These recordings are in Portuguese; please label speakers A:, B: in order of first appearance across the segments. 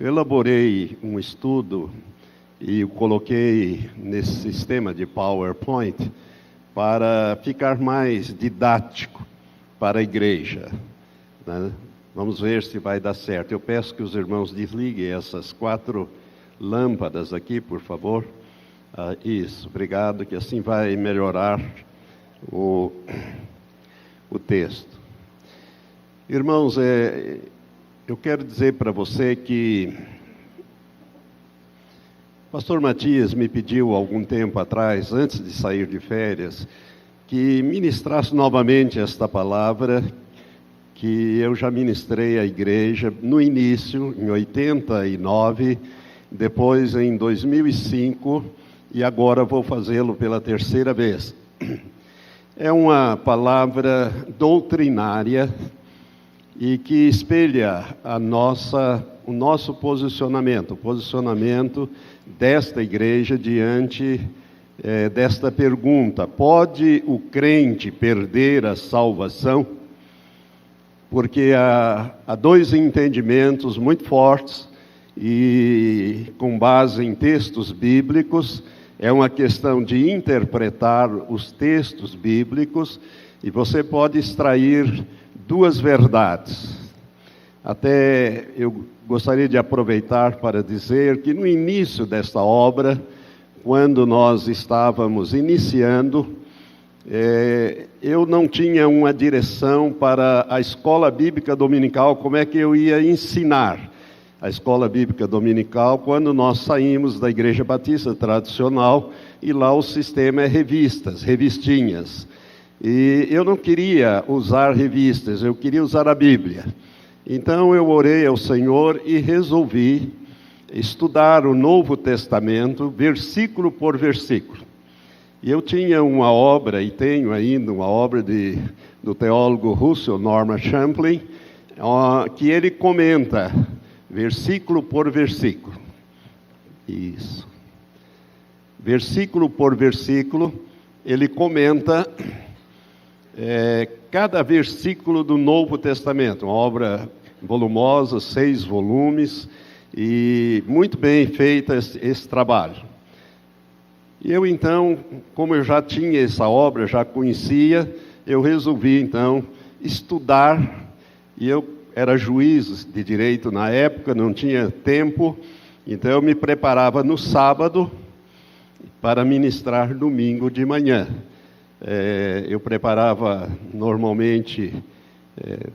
A: Eu elaborei um estudo e o coloquei nesse sistema de PowerPoint para ficar mais didático para a igreja, né? Vamos ver se vai dar certo. Eu peço que os irmãos desliguem essas 4 lâmpadas aqui, por favor. Isso, obrigado, que assim vai melhorar o texto. Irmãos, eu quero dizer para você que o pastor Matias me pediu algum tempo atrás, antes de sair de férias, que ministrasse novamente esta palavra que eu já ministrei à igreja no início, em 89, depois em 2005, e agora vou fazê-lo pela 3ª vez. É uma palavra doutrinária e que espelha o nosso posicionamento, o posicionamento desta igreja diante desta pergunta: pode o crente perder a salvação? Porque há 2 entendimentos muito fortes e com base em textos bíblicos. É uma questão de interpretar os textos bíblicos e você pode extrair 2 verdades. Até eu gostaria de aproveitar para dizer que no início desta obra, quando nós estávamos iniciando, eu não tinha uma direção para a escola bíblica dominical, como é que eu ia ensinar a escola bíblica dominical, quando nós saímos da Igreja Batista tradicional, e lá o sistema é revistinhas. E eu não queria usar revistas, eu queria usar a Bíblia. Então eu orei ao Senhor e resolvi estudar o Novo Testamento, versículo por versículo. E eu tinha uma obra, e tenho ainda uma obra do teólogo Russell Norman Champlin, que ele comenta versículo por versículo. Isso. Versículo por versículo, ele comenta cada versículo do Novo Testamento. Uma obra volumosa, 6 volumes, e muito bem feita esse trabalho. E eu então, como eu já tinha essa obra, já conhecia, eu resolvi então estudar, e eu era juiz de direito na época, não tinha tempo, então eu me preparava no sábado para ministrar domingo de manhã. Eu preparava normalmente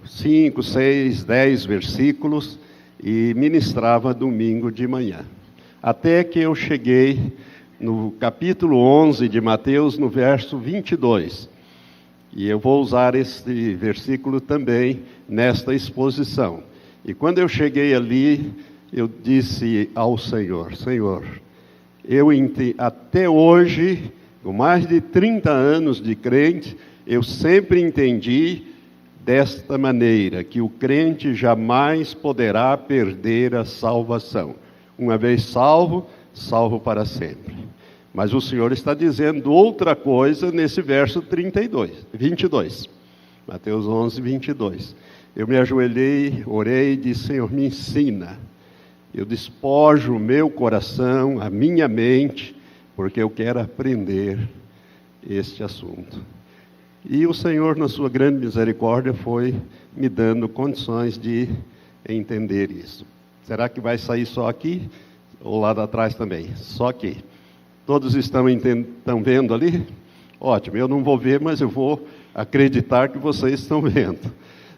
A: 5, 6, 10 versículos e ministrava domingo de manhã. Até que eu cheguei no capítulo 11 de Mateus, no verso 22. E eu vou usar esse versículo também nesta exposição. E quando eu cheguei ali, eu disse ao Senhor: Senhor, até hoje, com mais de 30 anos de crente, eu sempre entendi desta maneira, que o crente jamais poderá perder a salvação. Uma vez salvo, salvo para sempre. Mas o Senhor está dizendo outra coisa nesse verso 22. Mateus 11, 22. Eu me ajoelhei, orei e disse: Senhor, me ensina. Eu despojo o meu coração, a minha mente, porque eu quero aprender este assunto. E o Senhor, na sua grande misericórdia, foi me dando condições de entender isso. Será que vai sair só aqui? Ou lá atrás também? Só aqui. Todos estão vendo ali? Ótimo, eu não vou ver, mas eu vou acreditar que vocês estão vendo.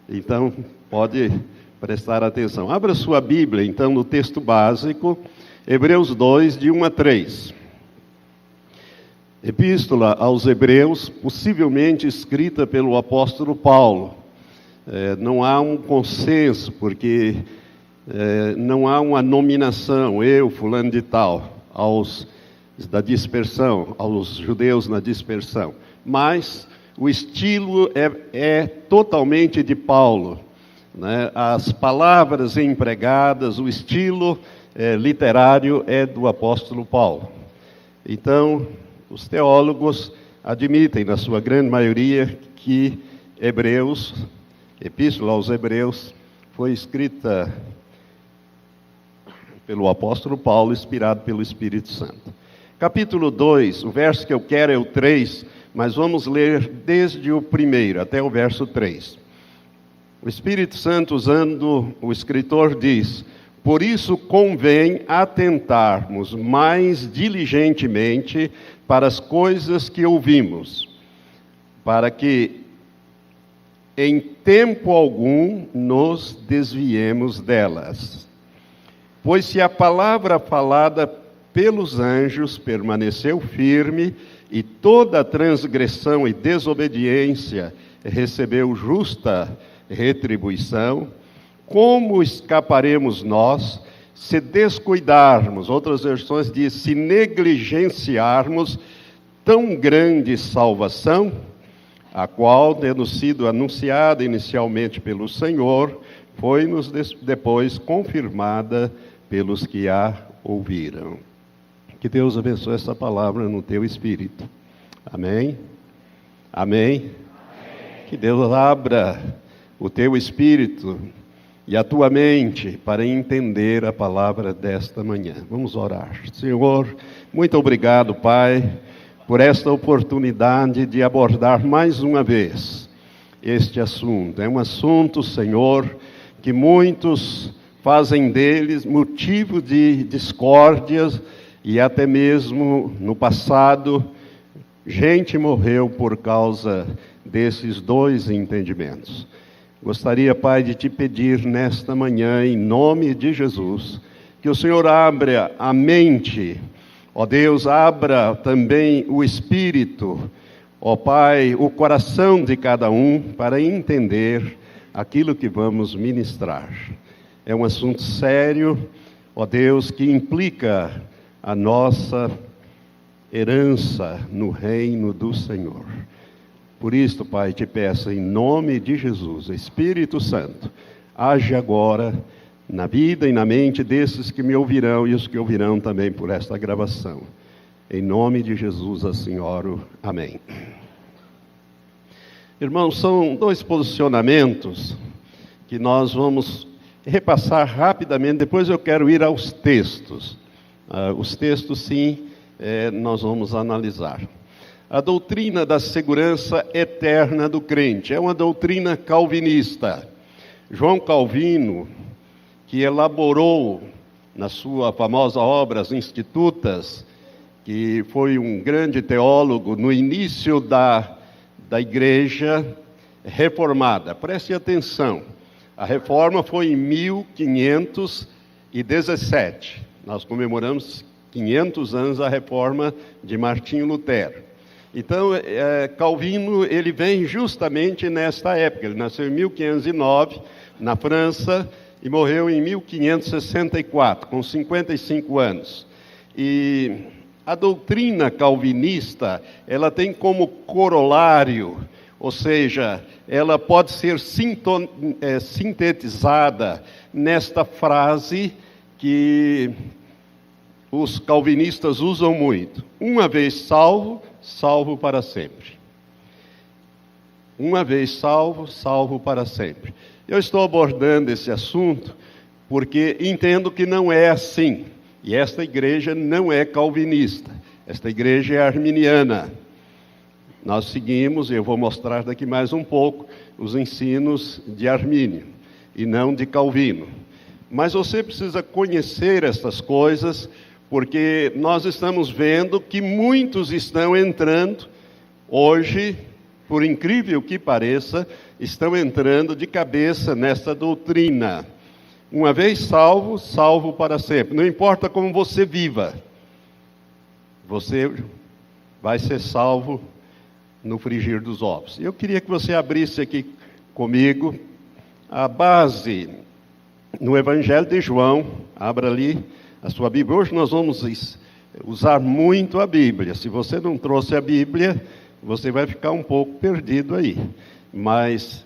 A: Então, pode prestar atenção. Abra sua Bíblia, então, no texto básico, Hebreus 2, de 1 a 3. Epístola aos Hebreus, possivelmente escrita pelo apóstolo Paulo. Não há um consenso, porque não há uma nominação, fulano de tal, da dispersão, aos judeus na dispersão. Mas o estilo é totalmente de Paulo, né? As palavras empregadas, o estilo literário é do apóstolo Paulo. Então, os teólogos admitem, na sua grande maioria, que Epístola aos Hebreus, foi escrita pelo apóstolo Paulo, inspirado pelo Espírito Santo. Capítulo 2, o verso que eu quero é o 3, mas vamos ler desde o primeiro até o verso 3. O Espírito Santo, usando o escritor, diz: por isso convém atentarmos mais diligentemente para as coisas que ouvimos, para que em tempo algum nos desviemos delas. Pois se a palavra falada pelos anjos permaneceu firme, e toda transgressão e desobediência recebeu justa retribuição, como escaparemos nós se descuidarmos, outras versões dizem, se negligenciarmos tão grande salvação, a qual, tendo sido anunciada inicialmente pelo Senhor, foi-nos depois confirmada pelos que a ouviram. Que Deus abençoe essa palavra no teu espírito. Amém? Amém? Amém. Que Deus abra o teu espírito e a tua mente para entender a palavra desta manhã. Vamos orar. Senhor, muito obrigado, Pai, por esta oportunidade de abordar mais uma vez este assunto. É um assunto, Senhor, que muitos fazem deles motivo de discórdias, e até mesmo no passado, gente morreu por causa desses dois entendimentos. Gostaria, Pai, de te pedir nesta manhã, em nome de Jesus, que o Senhor abra a mente, ó Deus, abra também o espírito, ó Pai, o coração de cada um, para entender aquilo que vamos ministrar. É um assunto sério, ó Deus, que implica a nossa herança no reino do Senhor. Por isso, Pai, te peço em nome de Jesus, Espírito Santo, age agora na vida e na mente desses que me ouvirão e os que ouvirão também por esta gravação. Em nome de Jesus, assim oro. Amém. Irmãos, são dois posicionamentos que nós vamos repassar rapidamente, depois eu quero ir aos textos. Os textos, sim, nós vamos analisar. A doutrina da segurança eterna do crente é uma doutrina calvinista. João Calvino, que elaborou na sua famosa obra As Institutas, que foi um grande teólogo no início da igreja reformada. Preste atenção, a reforma foi em 1517. Nós comemoramos 500 anos da reforma de Martinho Lutero. Então, Calvino, ele vem justamente nesta época. Ele nasceu em 1509, na França, e morreu em 1564, com 55 anos. E a doutrina calvinista, ela tem como corolário, ou seja, ela pode ser sintetizada nesta frase que os calvinistas usam muito: uma vez salvo, salvo para sempre. Uma vez salvo, salvo para sempre. Eu estou abordando esse assunto porque entendo que não é assim. E esta igreja não é calvinista. Esta igreja é arminiana. Nós seguimos, e eu vou mostrar daqui mais um pouco, os ensinos de Armínio e não de Calvino. Mas você precisa conhecer estas coisas, porque nós estamos vendo que muitos estão entrando, hoje, por incrível que pareça, estão entrando de cabeça nessa doutrina. Uma vez salvo, salvo para sempre. Não importa como você viva, você vai ser salvo no frigir dos ovos. Eu queria que você abrisse aqui comigo a base no Evangelho de João. Abra ali a sua Bíblia. Hoje nós vamos usar muito a Bíblia. Se você não trouxe a Bíblia, você vai ficar um pouco perdido aí. Mas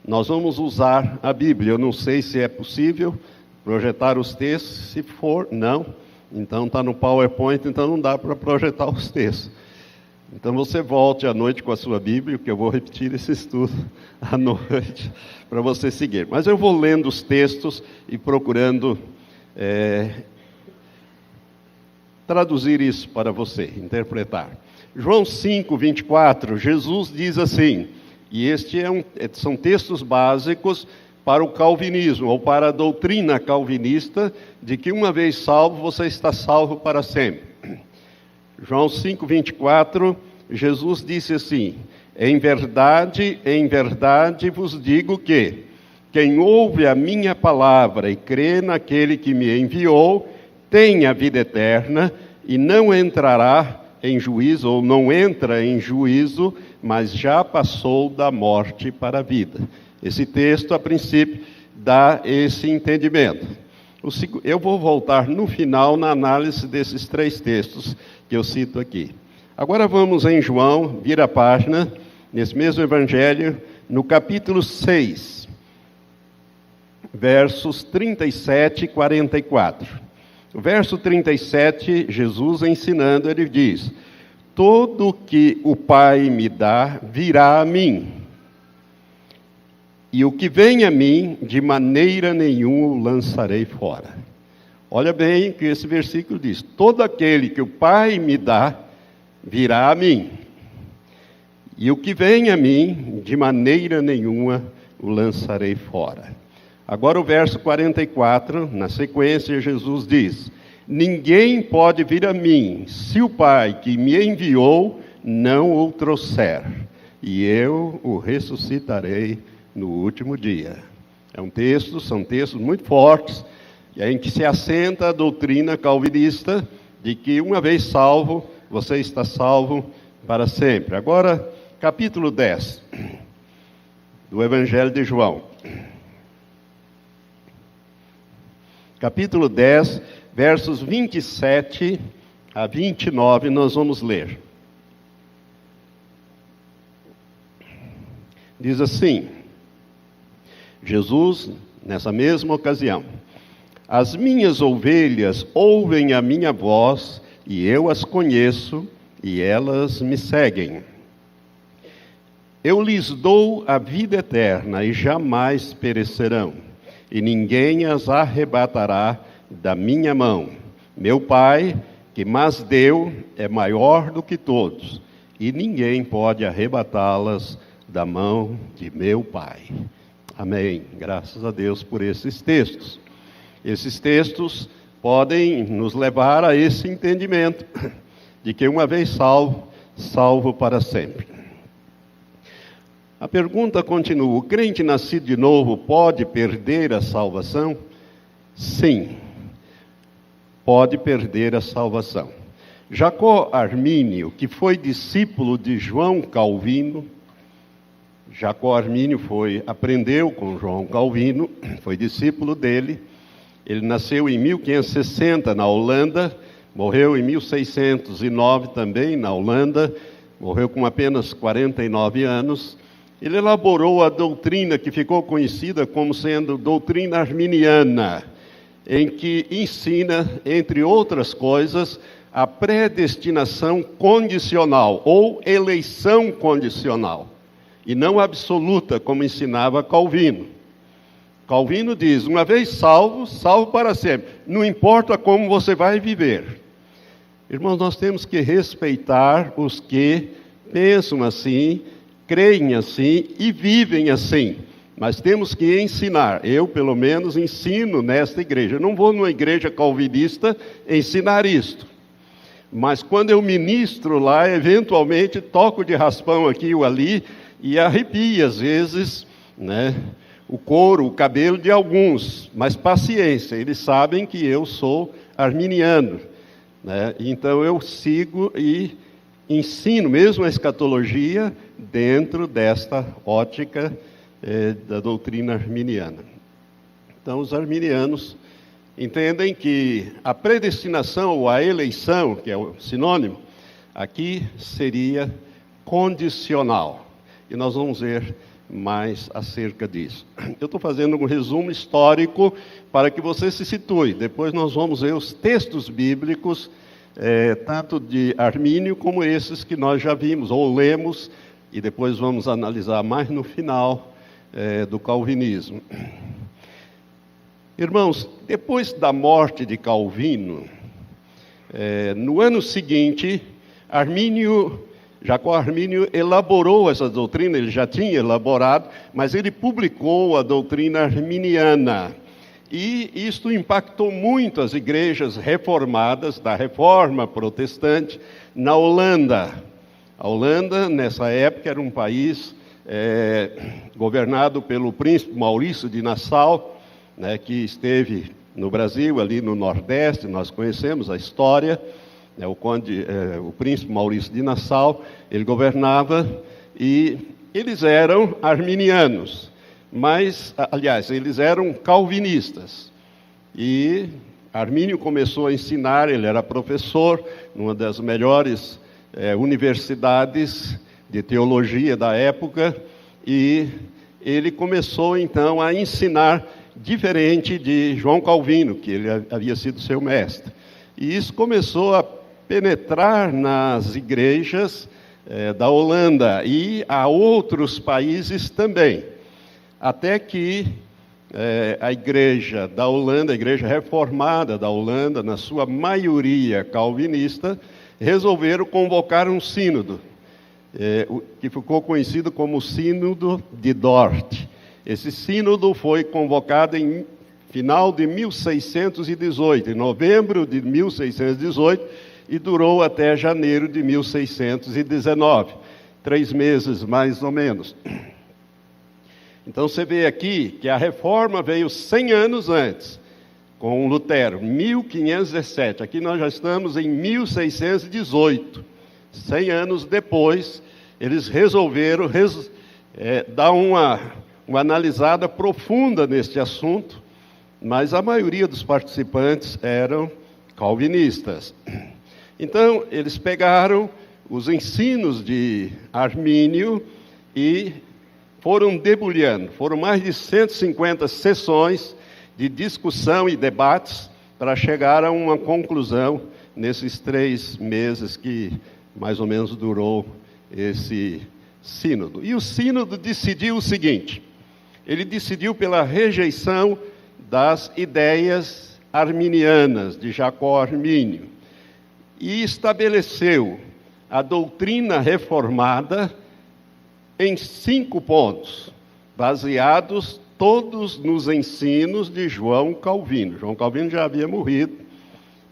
A: nós vamos usar a Bíblia. Eu não sei se é possível projetar os textos. Se for, não. Então está no PowerPoint, então não dá para projetar os textos. Então você volte à noite com a sua Bíblia, que eu vou repetir esse estudo à noite para você seguir. Mas eu vou lendo os textos e procurando traduzir isso para você, interpretar. João 5, 24, Jesus diz assim, e são textos básicos para o calvinismo, ou para a doutrina calvinista, de que uma vez salvo, você está salvo para sempre. João 5, 24, Jesus disse assim, em verdade vos digo que quem ouve a minha palavra e crê naquele que me enviou, tem a vida eterna e não entrará em juízo, ou não entra em juízo, mas já passou da morte para a vida. Esse texto, a princípio, dá esse entendimento. Eu vou voltar no final na análise desses 3 textos que eu cito aqui. Agora vamos em João, vira a página, nesse mesmo evangelho, no capítulo 6, versos 37 e 44. O verso 37, Jesus ensinando, ele diz, todo que o Pai me dá, virá a mim. E o que vem a mim, de maneira nenhuma o lançarei fora. Olha bem o que esse versículo diz. Todo aquele que o Pai me dá, virá a mim. E o que vem a mim, de maneira nenhuma o lançarei fora. Agora o verso 44, na sequência, Jesus diz, ninguém pode vir a mim, se o Pai que me enviou não o trouxer, e eu o ressuscitarei no último dia. São textos muito fortes, em que se assenta a doutrina calvinista de que uma vez salvo, você está salvo para sempre. Agora, capítulo 10 do Evangelho de João. Capítulo 10, versos 27 a 29, nós vamos ler. Diz assim, Jesus, nessa mesma ocasião, as minhas ovelhas ouvem a minha voz, e eu as conheço, e elas me seguem. Eu lhes dou a vida eterna, e jamais perecerão, e ninguém as arrebatará da minha mão. Meu Pai, que mas deu, é maior do que todos, e ninguém pode arrebatá-las da mão de meu Pai. Amém. Graças a Deus por esses textos. Esses textos podem nos levar a esse entendimento de que uma vez salvo, salvo para sempre. A pergunta continua, o crente nascido de novo pode perder a salvação? Sim, pode perder a salvação. Jacó Armínio, que foi discípulo de João Calvino, Jacó Armínio aprendeu com João Calvino, foi discípulo dele. Ele nasceu em 1560 na Holanda, morreu em 1609 também na Holanda, morreu com apenas 49 anos. Ele elaborou a doutrina que ficou conhecida como sendo doutrina arminiana, em que ensina, entre outras coisas, a predestinação condicional ou eleição condicional, e não absoluta, como ensinava Calvino. Calvino diz, uma vez salvo, salvo para sempre. Não importa como você vai viver. Irmãos, nós temos que respeitar os que pensam assim, creem assim e vivem assim. Mas temos que ensinar. Eu, pelo menos, ensino nesta igreja. Eu não vou numa igreja calvinista ensinar isto. Mas quando eu ministro lá, eventualmente toco de raspão aqui ou ali e arrepia, às vezes, o couro, o cabelo de alguns. Mas paciência, eles sabem que eu sou arminiano. Então eu sigo e ensino mesmo a escatologia dentro desta ótica da doutrina arminiana. Então os arminianos entendem que a predestinação ou a eleição, que é o sinônimo, aqui seria condicional. E nós vamos ver mais acerca disso. Eu estou fazendo um resumo histórico para que você se situe. Depois nós vamos ver os textos bíblicos, tanto de Armínio como esses que nós já vimos ou lemos, e depois vamos analisar mais no final do calvinismo. Irmãos, depois da morte de Calvino, No ano seguinte, Jacó Armínio elaborou essa doutrina, ele já tinha elaborado, mas ele publicou a doutrina arminiana. E isto impactou muito as igrejas reformadas da Reforma Protestante na Holanda. A Holanda, nessa época, era um país governado pelo príncipe Maurício de Nassau, né, que esteve no Brasil, ali no Nordeste, nós conhecemos a história. O príncipe Maurício de Nassau, ele governava e eles eram arminianos, mas, aliás, eles eram calvinistas. E Armínio começou a ensinar, ele era professor numa das melhores universidades de teologia da época, e ele começou então a ensinar diferente de João Calvino, que ele havia sido seu mestre. E isso começou a penetrar nas igrejas da Holanda e a outros países também, até que a igreja da Holanda, a igreja reformada da Holanda, na sua maioria calvinista, resolveram convocar um sínodo, que ficou conhecido como Sínodo de Dort. Esse sínodo foi convocado em final de 1618, em novembro de 1618, e durou até janeiro de 1619, 3 meses mais ou menos. Então você vê aqui que a reforma veio 100 anos antes, com Lutero, 1517. Aqui nós já estamos em 1618. 100 anos depois, eles resolveram dar uma analisada profunda neste assunto, mas a maioria dos participantes eram calvinistas. Então, eles pegaram os ensinos de Armínio e foram debulhando. Foram mais de 150 sessões de discussão e debates para chegar a uma conclusão nesses 3 meses que mais ou menos durou esse sínodo. E o sínodo decidiu o seguinte: ele decidiu pela rejeição das ideias arminianas de Jacó Armínio e estabeleceu a doutrina reformada em 5 pontos, baseados todos nos ensinos de João Calvino. João Calvino já havia morrido,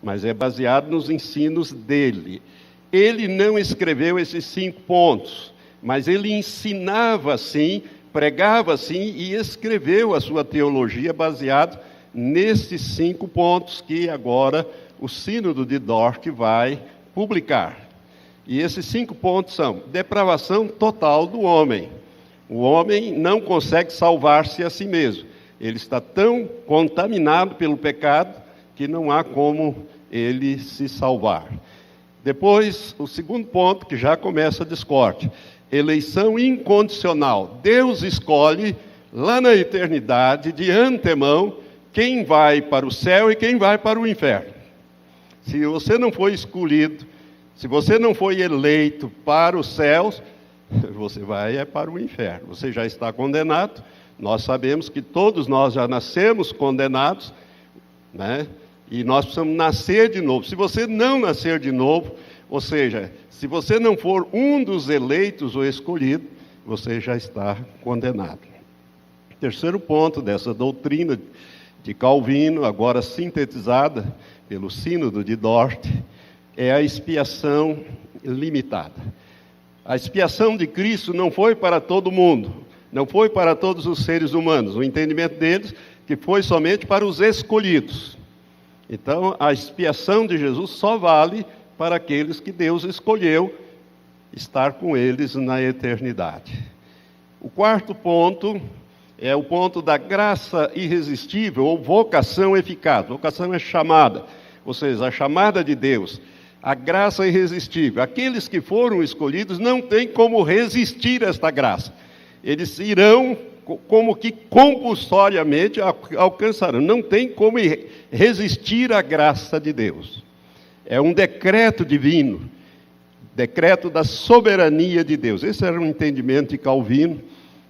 A: mas é baseado nos ensinos dele. Ele não escreveu esses 5 pontos, mas ele ensinava assim, pregava assim e escreveu a sua teologia baseado nesses 5 pontos que agora o Sínodo de Dort vai publicar. E esses 5 pontos são: depravação total do homem. O homem não consegue salvar-se a si mesmo. Ele está tão contaminado pelo pecado que não há como ele se salvar. Depois, o segundo ponto, que já começa a discórdia: eleição incondicional. Deus escolhe, lá na eternidade, de antemão, quem vai para o céu e quem vai para o inferno. Se você não foi escolhido, se você não foi eleito para os céus, você vai para o inferno. Você já está condenado. Nós sabemos que todos nós já nascemos condenados, né? E nós precisamos nascer de novo. Se você não nascer de novo, ou seja, se você não for um dos eleitos ou escolhido, você já está condenado. Terceiro ponto dessa doutrina de Calvino, agora sintetizada pelo Sínodo de Dort, é a expiação limitada. A expiação de Cristo não foi para todo mundo, não foi para todos os seres humanos. O entendimento deles que foi somente para os escolhidos. Então, a expiação de Jesus só vale para aqueles que Deus escolheu estar com eles na eternidade. O quarto ponto é o ponto da graça irresistível ou vocação eficaz. Vocação é chamada, ou seja, a chamada de Deus. A graça irresistível. Aqueles que foram escolhidos não têm como resistir a esta graça. Eles irão como que compulsoriamente alcançarão. Não tem como resistir à graça de Deus. É um decreto divino, decreto da soberania de Deus. Esse era um entendimento de Calvino,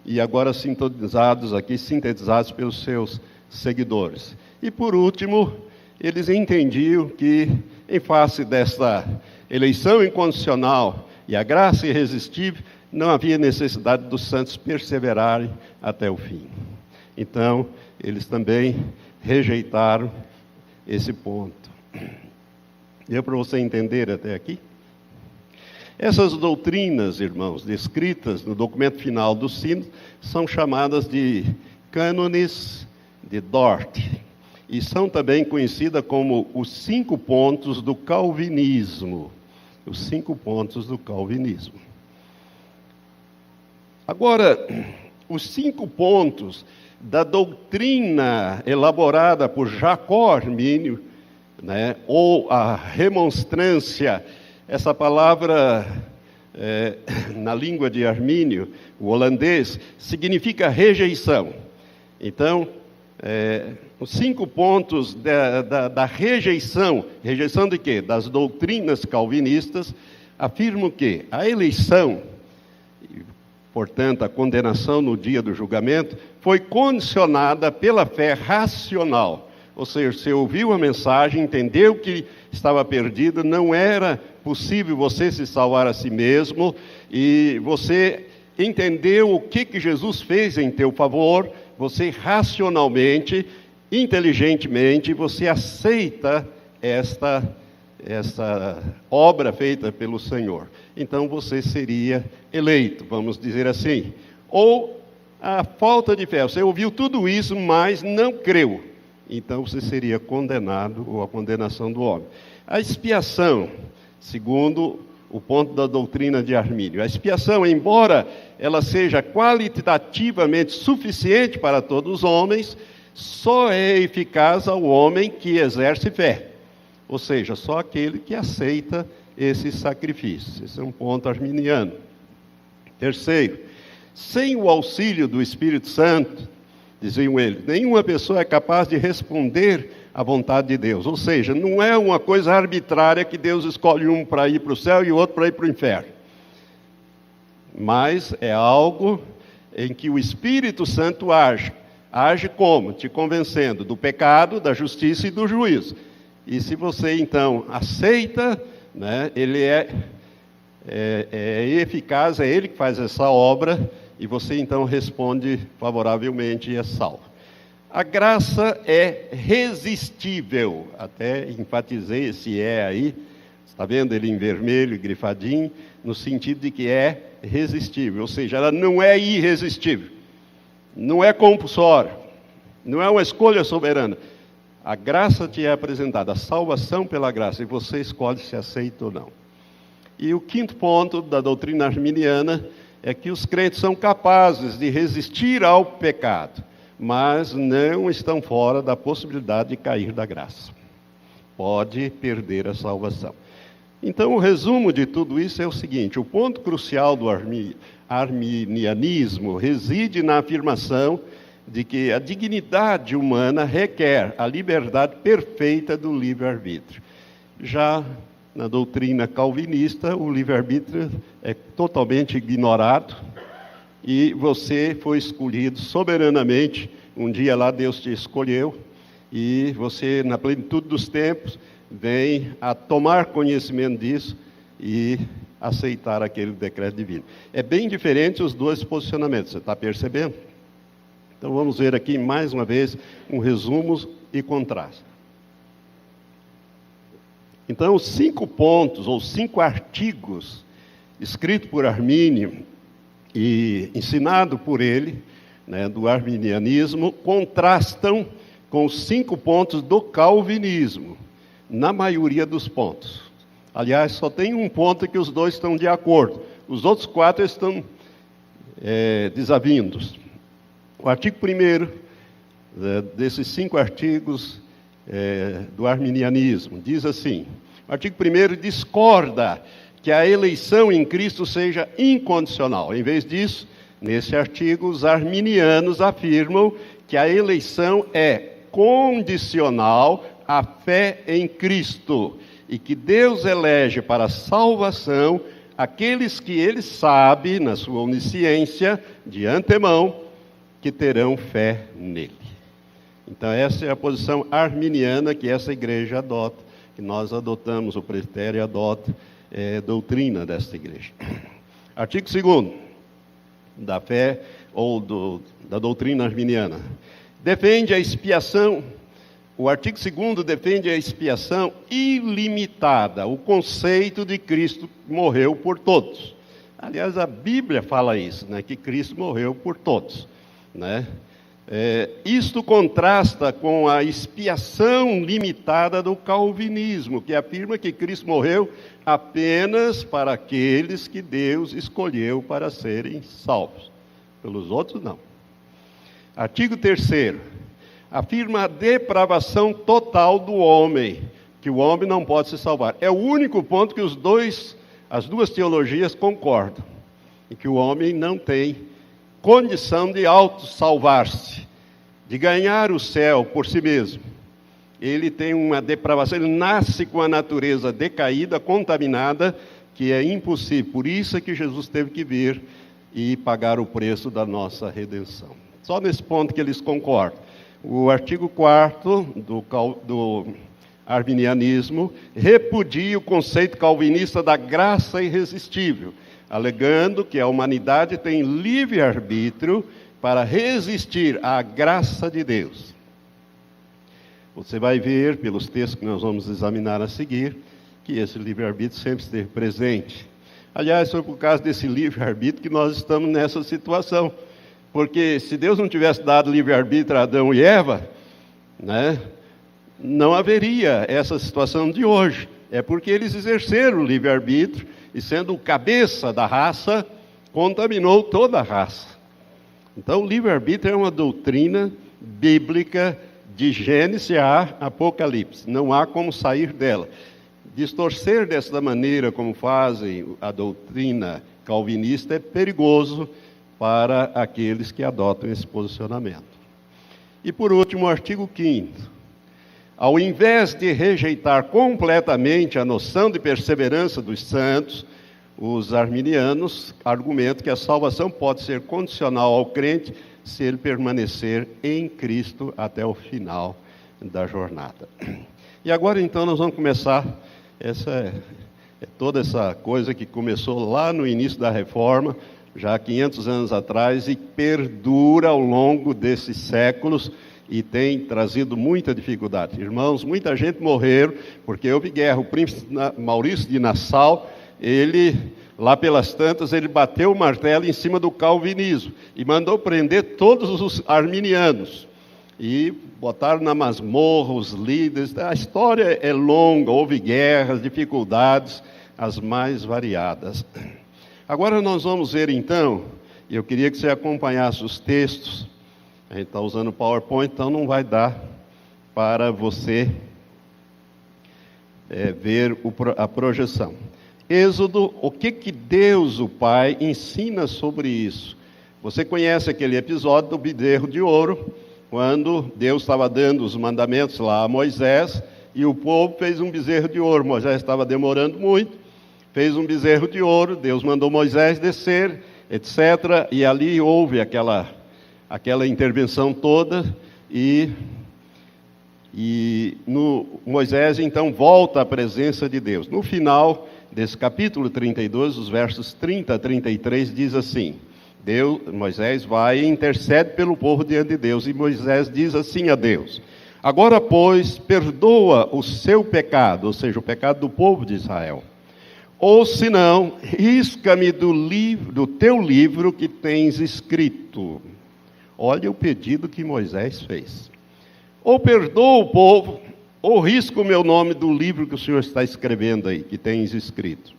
A: e agora sintetizados pelos seus seguidores. E por último, eles entendiam que em face desta eleição incondicional e a graça irresistível, não havia necessidade dos santos perseverarem até o fim. Então, eles também rejeitaram esse ponto. Deu para você entender até aqui? Essas doutrinas, irmãos, descritas no documento final do Sínodo, são chamadas de cânones de Dort, e são também conhecidas como os 5 pontos do calvinismo. Os 5 pontos do calvinismo. Agora, os 5 pontos da doutrina elaborada por Jacó Armínio, né, ou a remonstrância, essa palavra na língua de Armínio, o holandês, significa rejeição. Então, os 5 pontos da rejeição, rejeição de quê? Das doutrinas calvinistas, afirmam que a eleição, portanto, a condenação no dia do julgamento, foi condicionada pela fé racional. Ou seja, você ouviu a mensagem, entendeu que estava perdido, não era possível você se salvar a si mesmo, e você entendeu o que Jesus fez em teu favor, você racionalmente, inteligentemente, você aceita esta obra feita pelo Senhor. Então você seria eleito, vamos dizer assim. Ou a falta de fé, você ouviu tudo isso, mas não creu. Então você seria condenado, ou a condenação do homem. A expiação, segundo o ponto da doutrina de Armínio, a expiação, embora ela seja qualitativamente suficiente para todos os homens, só é eficaz ao homem que exerce fé. Ou seja, só aquele que aceita esse sacrifício. Esse é um ponto arminiano. Terceiro, sem o auxílio do Espírito Santo, diziam eles, nenhuma pessoa é capaz de responder à vontade de Deus. Ou seja, não é uma coisa arbitrária que Deus escolhe um para ir para o céu e o outro para ir para o inferno. Mas é algo em que o Espírito Santo age. Age como? Te convencendo do pecado, da justiça e do juízo. E se você então aceita, né, ele é eficaz, é ele que faz essa obra, e você então responde favoravelmente e é salvo. A graça é resistível, até enfatizei esse aí, está vendo ele em vermelho, grifadinho, no sentido de que é resistível, ou seja, ela não é irresistível, não é compulsória, não é uma escolha soberana. A graça te é apresentada, a salvação pela graça, e você escolhe se aceita ou não. E o 5º ponto da doutrina arminiana é que os crentes são capazes de resistir ao pecado, mas não estão fora da possibilidade de cair da graça. Pode perder a salvação. Então, o resumo de tudo isso é o seguinte: o ponto crucial do arminianismo reside na afirmação de que a dignidade humana requer a liberdade perfeita do livre-arbítrio. Já na doutrina calvinista, o livre-arbítrio é totalmente ignorado e você foi escolhido soberanamente. Um dia lá Deus te escolheu e você, na plenitude dos tempos, vem a tomar conhecimento disso e aceitar aquele decreto divino. É bem diferente os dois posicionamentos, você está percebendo? Então vamos ver aqui mais uma vez um resumo e contraste. Então, os 5 pontos, ou 5 artigos, escritos por Armínio e ensinado por ele, né, do arminianismo, contrastam com os 5 pontos do calvinismo, na maioria dos pontos. Aliás, só tem um ponto que os dois estão de acordo, os outros 4 estão desavindos. O artigo 1º desses 5 artigos do arminianismo diz assim: o artigo 1º discorda que a eleição em Cristo seja incondicional. Em vez disso, nesse artigo, os arminianos afirmam que a eleição é condicional à fé em Cristo e que Deus elege para a salvação aqueles que ele sabe, na sua onisciência, de antemão, que terão fé nele. Então essa é a posição arminiana que essa igreja adota, que nós adotamos, o presbitério adota, doutrina desta igreja. Artigo 2º, da fé ou da doutrina arminiana. Defende a expiação, o artigo 2º defende a expiação ilimitada, o conceito de Cristo morreu por todos. Aliás, a Bíblia fala isso, né, que Cristo morreu por todos, né? Isto contrasta com a expiação limitada do calvinismo, que afirma que Cristo morreu apenas para aqueles que Deus escolheu para serem salvos. Pelos outros, não. Artigo 3º. Afirma a depravação total do homem, que o homem não pode se salvar. É o único ponto que as duas teologias concordam, em que o homem não tem condição de auto-salvar-se, de ganhar o céu por si mesmo. Ele tem uma depravação, ele nasce com a natureza decaída, contaminada, que é impossível. Por isso é que Jesus teve que vir e pagar o preço da redenção. Só nesse ponto que eles concordam. O artigo 4º do arminianismo repudia o conceito calvinista da graça irresistível, alegando que a humanidade tem livre-arbítrio para resistir à graça de Deus. Você vai ver, pelos textos que nós vamos examinar a seguir, que esse livre-arbítrio sempre esteve presente. Aliás, foi por causa desse livre-arbítrio que nós estamos nessa situação. Porque se Deus não tivesse dado livre-arbítrio a Adão e Eva, né, não haveria essa situação de hoje. É porque eles exerceram o livre-arbítrio, e sendo o cabeça da raça, contaminou toda a raça. Então, o livre-arbítrio é uma doutrina bíblica de Gênesis a Apocalipse. Não há como sair dela. Distorcer dessa maneira, como fazem a doutrina calvinista, é perigoso para aqueles que adotam esse posicionamento. E, por último, o artigo 5º. Ao invés de rejeitar completamente a noção de perseverança dos santos, os arminianos argumentam que a salvação pode ser condicional ao crente se ele permanecer em Cristo até o final da jornada. E agora, então, nós vamos começar toda essa coisa que começou lá no início da Reforma, já há 500 anos atrás, e perdura ao longo desses séculos, e tem trazido muita dificuldade. Irmãos, muita gente morreram, porque houve guerra. O príncipe Maurício de Nassau, ele, lá pelas tantas, ele bateu o martelo em cima do calvinismo, e mandou prender todos os arminianos, e botaram na masmorra os líderes. A história é longa, houve guerras, dificuldades, as mais variadas. Agora nós vamos ver então, e eu queria que você acompanhasse os textos. A gente está usando o PowerPoint, então não vai dar para você ver a projeção. Êxodo, o que Deus, o Pai, ensina sobre isso? Você conhece aquele episódio do bezerro de ouro, quando Deus estava dando os mandamentos lá a Moisés, e o povo fez um bezerro de ouro. Moisés estava demorando muito, fez um bezerro de ouro, Deus mandou Moisés descer, etc. E ali houve aquela intervenção toda, e Moisés então volta à presença de Deus. No final desse capítulo 32, os versos 30 a 33, diz assim: Moisés vai e intercede pelo povo diante de Deus, e Moisés diz assim a Deus: agora, pois, perdoa o seu pecado, ou seja, o pecado do povo de Israel. Ou se não, risca-me do teu livro que tens escrito. Olha o pedido que Moisés fez. Ou perdoa o povo, ou risca o meu nome do livro que o Senhor está escrevendo aí, que tens escrito.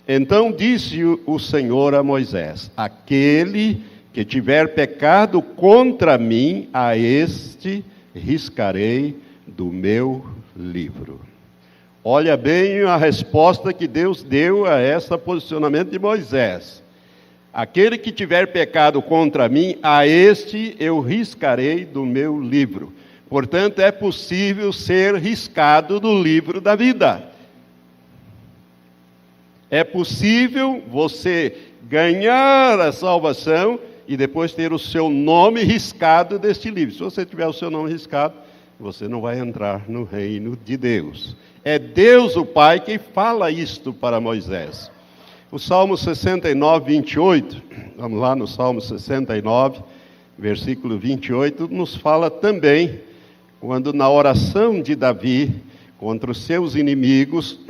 A: Então disse o Senhor a Moisés: aquele que tiver pecado contra mim, a este riscarei do meu livro. Olha bem a resposta que Deus deu a esse posicionamento de Moisés. Aquele que tiver pecado contra mim, a este eu riscarei do meu livro. Portanto, é possível ser riscado do livro da vida. É possível você ganhar a salvação e depois ter o seu nome riscado deste livro. Se você tiver o seu nome riscado, você não vai entrar no reino de Deus. É Deus o Pai quem fala isto para Moisés. O Salmo 69, 28, vamos lá no Salmo 69, versículo 28, nos fala também, quando na oração de Davi contra os seus inimigos,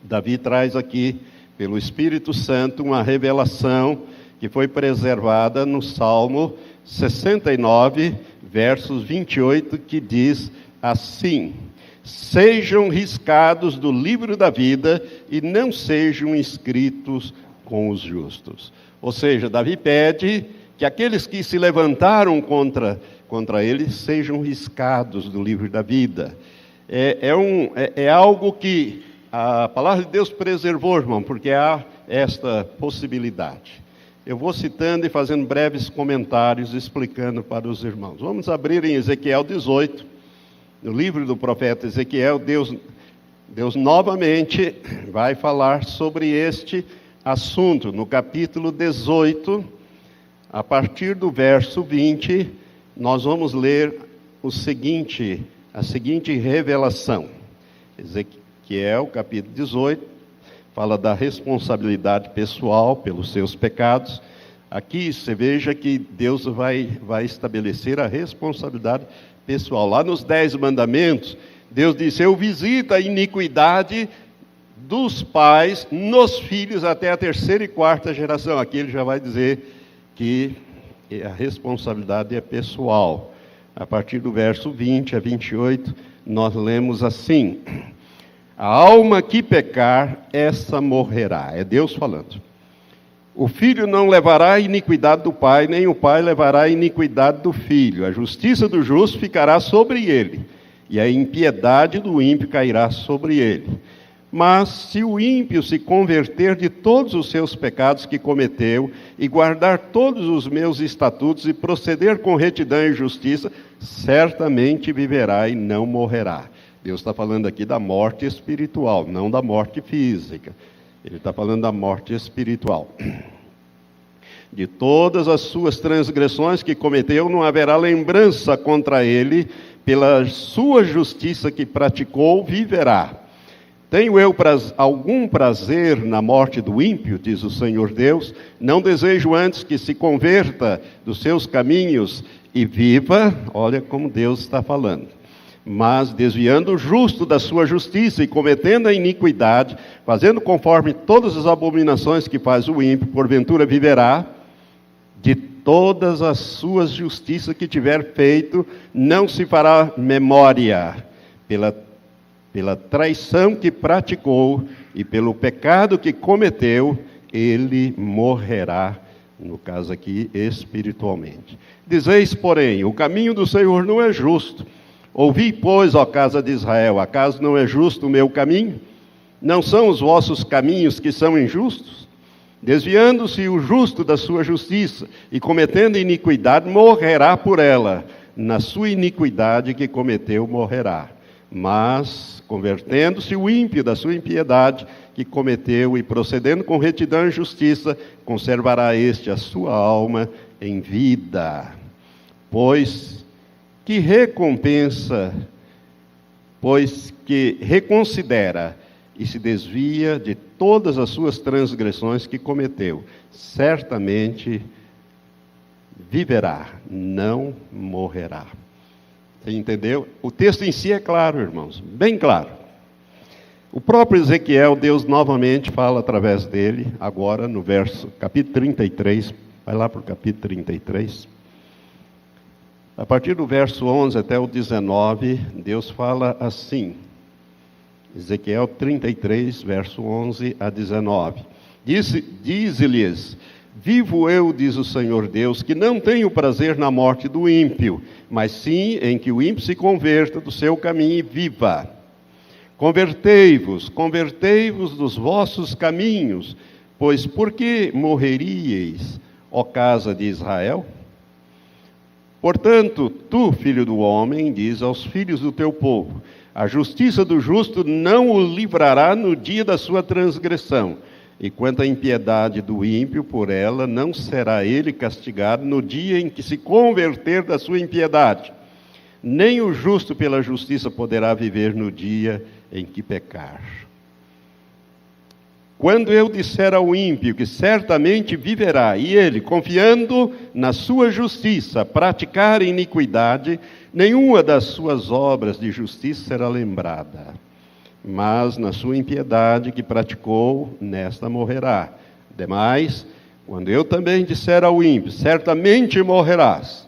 A: Davi traz aqui, pelo Espírito Santo, uma revelação que foi preservada no Salmo 69, versos 28, que diz assim: sejam riscados do livro da vida e não sejam inscritos com os justos. Ou seja, Davi pede que aqueles que se levantaram contra ele sejam riscados do livro da vida. É algo que a palavra de Deus preservou, irmão, porque há esta possibilidade. Eu vou citando e fazendo breves comentários, explicando para os irmãos. Vamos abrir em Ezequiel 18, no livro do profeta Ezequiel. Deus novamente vai falar sobre este assunto. No capítulo 18, a partir do verso 20, nós vamos ler a seguinte revelação. Ezequiel, capítulo 18, fala da responsabilidade pessoal pelos seus pecados. Aqui você veja que Deus vai estabelecer a responsabilidade pessoal. Lá nos 10 mandamentos, Deus disse: eu visito a iniquidade dos pais nos filhos até a 3ª e 4ª geração. Aqui ele já vai dizer que a responsabilidade é pessoal. A partir do verso 20 a 28, nós lemos assim: a alma que pecar, essa morrerá. É Deus falando. O filho não levará a iniquidade do pai, nem o pai levará a iniquidade do filho. A justiça do justo ficará sobre ele, e a impiedade do ímpio cairá sobre ele. Mas se o ímpio se converter de todos os seus pecados que cometeu, e guardar todos os meus estatutos, e proceder com retidão e justiça, certamente viverá e não morrerá. Deus está falando aqui da morte espiritual, não da morte física. Ele está falando da morte espiritual. De todas as suas transgressões que cometeu, não haverá lembrança contra ele, pela sua justiça que praticou, viverá. Tenho eu algum prazer na morte do ímpio, diz o Senhor Deus, não desejo antes que se converta dos seus caminhos e viva. Olha como Deus está falando. Mas desviando o justo da sua justiça e cometendo a iniquidade, fazendo conforme todas as abominações que faz o ímpio, porventura viverá. De todas as suas justiças que tiver feito, não se fará memória. Pela traição que praticou e pelo pecado que cometeu, ele morrerá, no caso aqui, espiritualmente. Dizeis, porém, o caminho do Senhor não é justo. Ouvi, pois, ó casa de Israel, acaso não é justo o meu caminho? Não são os vossos caminhos que são injustos? Desviando-se o justo da sua justiça e cometendo iniquidade, morrerá por ela. Na sua iniquidade que cometeu, morrerá. Mas, convertendo-se o ímpio da sua impiedade que cometeu e procedendo com retidão e justiça, conservará este a sua alma em vida. Pois que reconsidera e se desvia de todas as suas transgressões que cometeu, certamente viverá, não morrerá. Você entendeu? O texto em si é claro, irmãos, bem claro. O próprio Ezequiel, Deus novamente fala através dele, agora no capítulo 33, vai lá para o capítulo 33. A partir do verso 11 até o 19, Deus fala assim. Ezequiel 33, verso 11 a 19. Dize-lhes: vivo eu, diz o Senhor Deus, que não tenho prazer na morte do ímpio, mas sim em que o ímpio se converta do seu caminho e viva. Convertei-vos dos vossos caminhos, pois por que morreríeis, ó casa de Israel? Portanto, tu, filho do homem, diz aos filhos do teu povo: a justiça do justo não o livrará no dia da sua transgressão, e quanto à impiedade do ímpio, por ela não será ele castigado no dia em que se converter da sua impiedade. nem o justo pela justiça poderá viver no dia em que pecar. Quando eu disser ao ímpio que certamente viverá, e ele, confiando na sua justiça, praticar iniquidade, nenhuma das suas obras de justiça será lembrada. Mas na sua impiedade que praticou, nesta morrerá. Demais, quando eu também disser ao ímpio, certamente morrerás,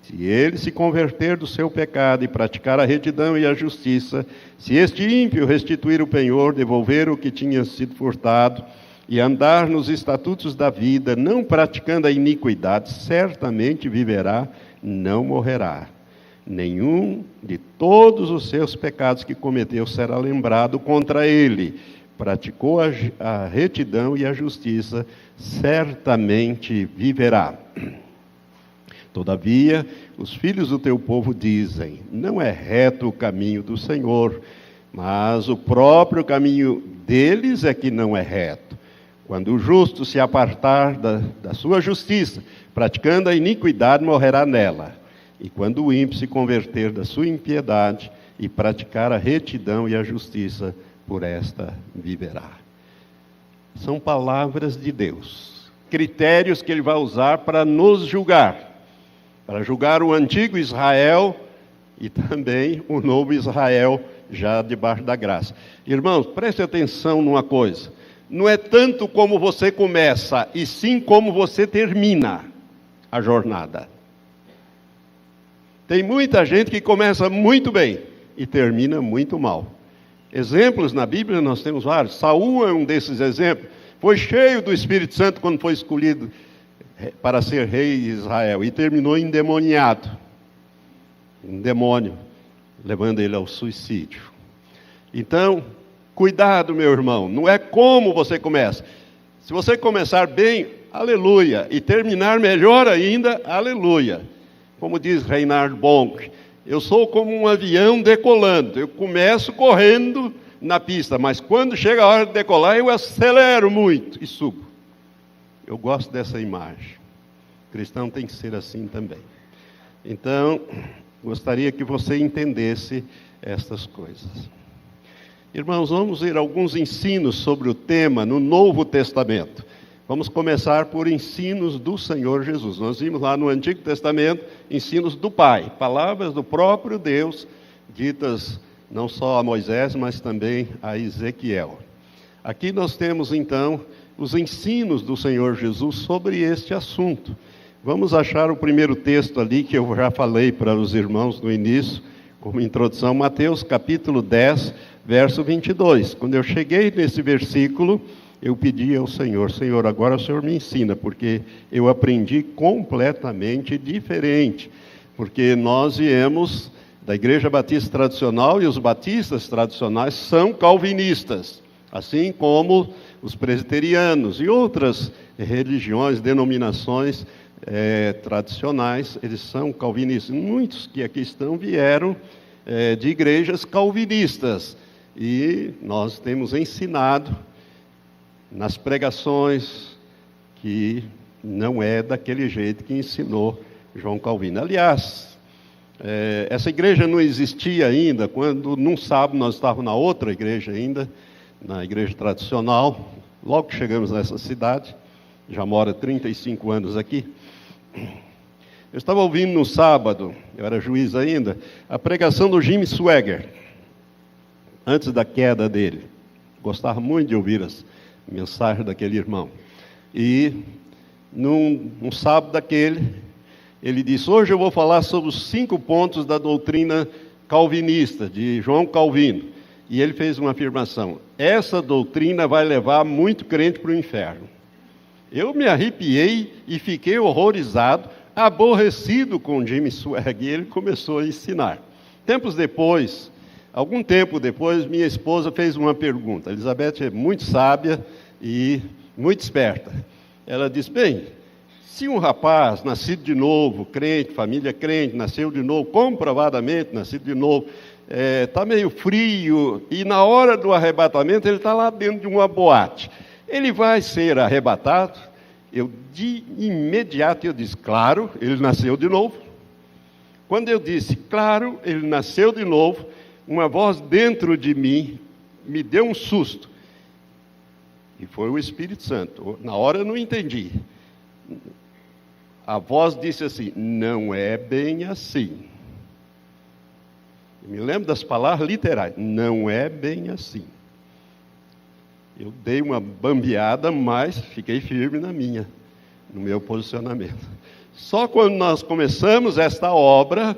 A: se ele se converter do seu pecado e praticar a retidão e a justiça, se este ímpio restituir o penhor, devolver o que tinha sido furtado, e andar nos estatutos da vida, não praticando a iniquidade, certamente viverá, não morrerá. Nenhum de todos os seus pecados que cometeu será lembrado contra ele. Praticou a retidão e a justiça, certamente viverá. Todavia, os filhos do teu povo dizem, não é reto o caminho do Senhor, mas o próprio caminho deles é que não é reto. Quando o justo se apartar da sua justiça, praticando a iniquidade, morrerá nela. E quando o ímpio se converter da sua impiedade e praticar a retidão e a justiça, por esta viverá. São palavras de Deus, critérios que Ele vai usar para nos julgar. Para julgar o antigo Israel e também o novo Israel, já debaixo da graça. Irmãos, preste atenção numa coisa. Não é tanto como você começa, e sim como você termina a jornada. Tem muita gente que começa muito bem e termina muito mal. Exemplos na Bíblia nós temos vários. Saul é um desses exemplos. Foi cheio do Espírito Santo quando foi escolhido para ser rei de Israel, e terminou endemoniado, um demônio, levando ele ao suicídio. Então, cuidado, meu irmão, não é como você começa. Se você começar bem, aleluia, e terminar melhor ainda, aleluia. Como diz Reinhard Bonk, eu sou como um avião decolando, eu começo correndo na pista, mas quando chega a hora de decolar, eu acelero muito e subo. Eu gosto dessa imagem. O cristão tem que ser assim também. Então, gostaria que você entendesse estas coisas. Irmãos, vamos ver alguns ensinos sobre o tema no Novo Testamento. Vamos começar por ensinos do Senhor Jesus. Nós vimos lá no Antigo Testamento ensinos do Pai, palavras do próprio Deus, ditas não só a Moisés, mas também a Ezequiel. Aqui nós temos então os ensinos do Senhor Jesus sobre este assunto. Vamos achar o primeiro texto ali que eu já falei para os irmãos no início, como introdução, Mateus capítulo 10, verso 22. Quando eu cheguei nesse versículo, eu pedi ao Senhor, Senhor, agora o Senhor me ensina, porque eu aprendi completamente diferente, porque nós viemos da Igreja Batista Tradicional e os batistas tradicionais são calvinistas, assim como os presbiterianos e outras religiões, denominações tradicionais, eles são calvinistas. Muitos que aqui estão vieram de igrejas calvinistas, e nós temos ensinado nas pregações que não é daquele jeito que ensinou João Calvino. Aliás, essa igreja não existia ainda, quando num sábado nós estávamos na outra igreja ainda, na igreja tradicional, logo que chegamos nessa cidade, já moro há 35 anos aqui. Eu estava ouvindo no sábado, eu era juiz ainda, a pregação do Jim Swagger, antes da queda dele. Gostava muito de ouvir as mensagens daquele irmão. E num sábado daquele, ele disse, hoje eu vou falar sobre os 5 pontos da doutrina calvinista, de João Calvino. E ele fez uma afirmação, essa doutrina vai levar muito crente para o inferno. Eu me arrepiei e fiquei horrorizado, aborrecido com Jimmy Swagger, e ele começou a ensinar. Algum tempo depois, minha esposa fez uma pergunta. Elizabeth é muito sábia e muito esperta. Ela disse, bem, se um rapaz nascido de novo, crente, família crente, nasceu de novo, comprovadamente nascido de novo, está meio frio, e na hora do arrebatamento ele está lá dentro de uma boate. Ele vai ser arrebatado? De imediato eu disse, claro, ele nasceu de novo. Quando eu disse, claro, ele nasceu de novo, uma voz dentro de mim me deu um susto. E foi o Espírito Santo. Na hora eu não entendi. A voz disse assim, não é bem assim. Eu me lembro das palavras literais, não é bem assim. Eu dei uma bambeada, mas fiquei firme no meu posicionamento. Só quando nós começamos esta obra,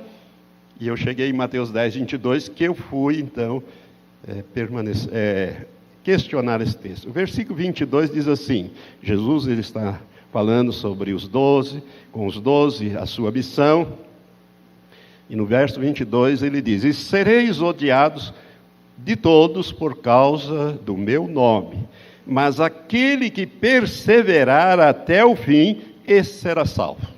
A: e eu cheguei em Mateus 10, 22, que eu fui, então, questionar esse texto. O versículo 22 diz assim, Jesus ele está falando sobre os 12, com os 12, a sua missão, e no verso 22 ele diz, e sereis odiados de todos por causa do meu nome, mas aquele que perseverar até o fim, esse será salvo.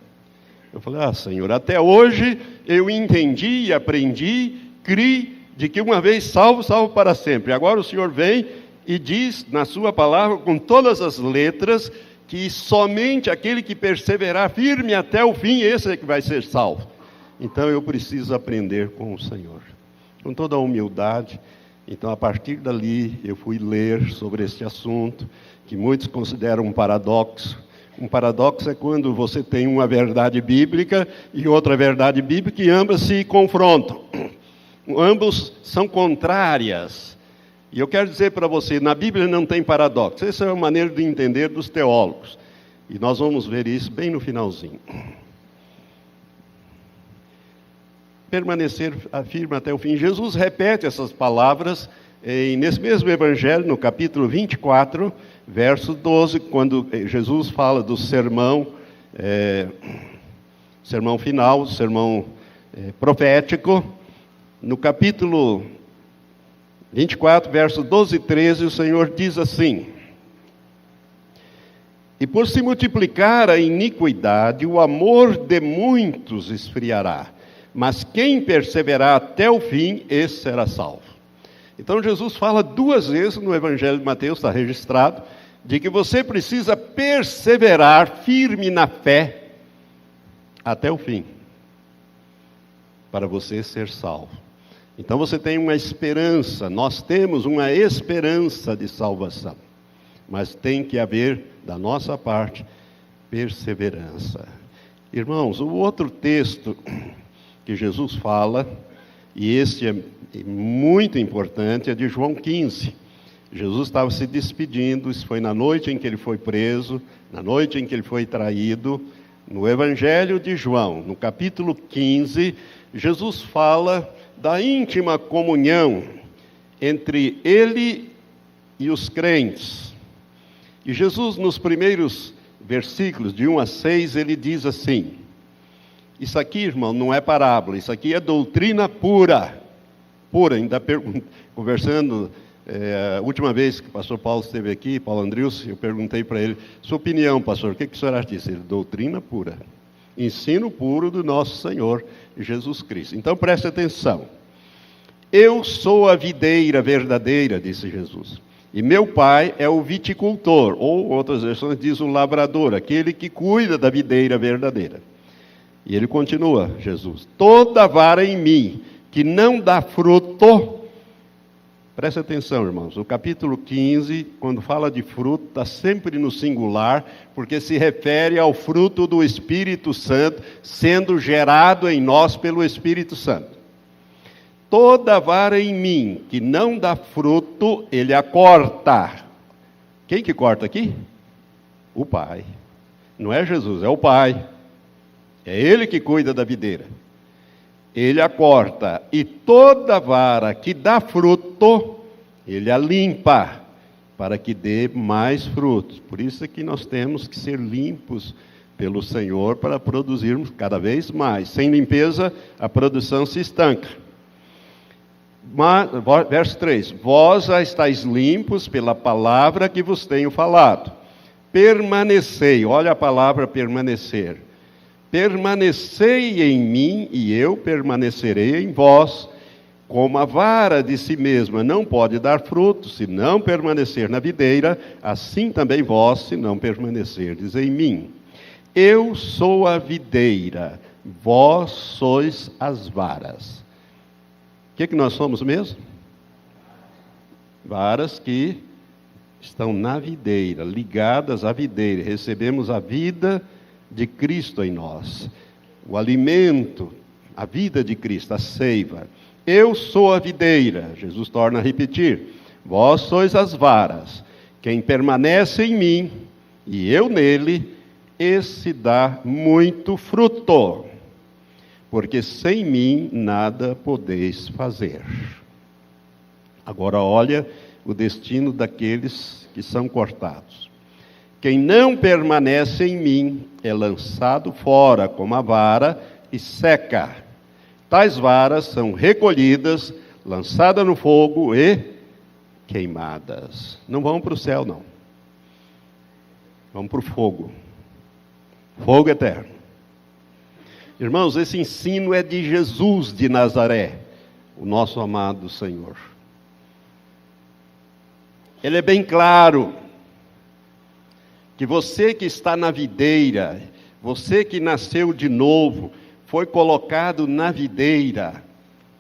A: Eu falei, Senhor, até hoje eu entendi e aprendi, criei de que uma vez salvo, salvo para sempre. Agora o Senhor vem e diz na sua palavra, com todas as letras, que somente aquele que perseverar firme até o fim, esse é que vai ser salvo. Então eu preciso aprender com o Senhor, com toda a humildade. Então a partir dali eu fui ler sobre este assunto, que muitos consideram um paradoxo. Um paradoxo é quando você tem uma verdade bíblica e outra verdade bíblica e ambas se confrontam. Ambos são contrárias. E eu quero dizer para você, na Bíblia não tem paradoxo. Essa é a maneira de entender dos teólogos. E nós vamos ver isso bem no finalzinho. Permanecer firme até o fim. Jesus repete essas palavras nesse mesmo evangelho, no capítulo 24, verso 12, quando Jesus fala do sermão final, sermão profético. No capítulo 24, verso 12 e 13, o Senhor diz assim, e por se multiplicar a iniquidade, o amor de muitos esfriará, mas quem perseverar até o fim, esse será salvo. Então Jesus fala 2 vezes no Evangelho de Mateus, está registrado, de que você precisa perseverar firme na fé até o fim, para você ser salvo. Então você tem uma esperança, nós temos uma esperança de salvação, mas tem que haver, da nossa parte, perseverança. Irmãos, o outro texto que Jesus fala, e este é muito importante, é de João 15. Jesus estava se despedindo, isso foi na noite em que ele foi preso, na noite em que ele foi traído. No Evangelho de João, no capítulo 15, Jesus fala da íntima comunhão entre ele e os crentes. E Jesus, nos primeiros versículos, de 1 a 6, ele diz assim, isso aqui, irmão, não é parábola, isso aqui é doutrina pura, ainda conversando, a última vez que o pastor Paulo esteve aqui, Paulo Andrius, eu perguntei para ele, sua opinião, pastor, o que o senhor acha disso? Ele, doutrina pura, ensino puro do nosso Senhor Jesus Cristo. Então preste atenção, eu sou a videira verdadeira, disse Jesus, e meu pai é o viticultor, ou outras versões diz o lavrador, aquele que cuida da videira verdadeira. E ele continua, Jesus, toda vara em mim que não dá fruto, preste atenção, irmãos, o capítulo 15, quando fala de fruto, está sempre no singular, porque se refere ao fruto do Espírito Santo, sendo gerado em nós pelo Espírito Santo. Toda vara em mim que não dá fruto, ele a corta. Quem que corta aqui? O Pai. Não é Jesus, é o Pai. É Ele que cuida da videira. Ele a corta. E toda vara que dá fruto, Ele a limpa, para que dê mais frutos. Por isso é que nós temos que ser limpos pelo Senhor, para produzirmos cada vez mais. Sem limpeza, a produção se estanca. Verso 3, vós já estáis limpos pela palavra que vos tenho falado. Permanecei, olha a palavra permanecer. Permanecei em mim e eu permanecerei em vós. Como a vara de si mesma não pode dar fruto se não permanecer na videira, assim também vós, se não permanecerdes em mim. Eu sou a videira, vós sois as varas. O que nós somos mesmo? Varas que estão na videira, ligadas à videira. Recebemos a vida de Cristo em nós. O alimento, a vida de Cristo, a seiva. Eu sou a videira. Jesus torna a repetir. Vós sois as varas. Quem permanece em mim e eu nele, esse dá muito fruto. Porque sem mim nada podeis fazer. Agora olha o destino daqueles que são cortados. Quem não permanece em mim é lançado fora como a vara e seca. Tais varas são recolhidas, lançadas no fogo e queimadas. Não vão para o céu, não. Vão para o fogo. Fogo eterno. Irmãos, esse ensino é de Jesus de Nazaré, o nosso amado Senhor. Ele é bem claro que você que está na videira, você que nasceu de novo, foi colocado na videira,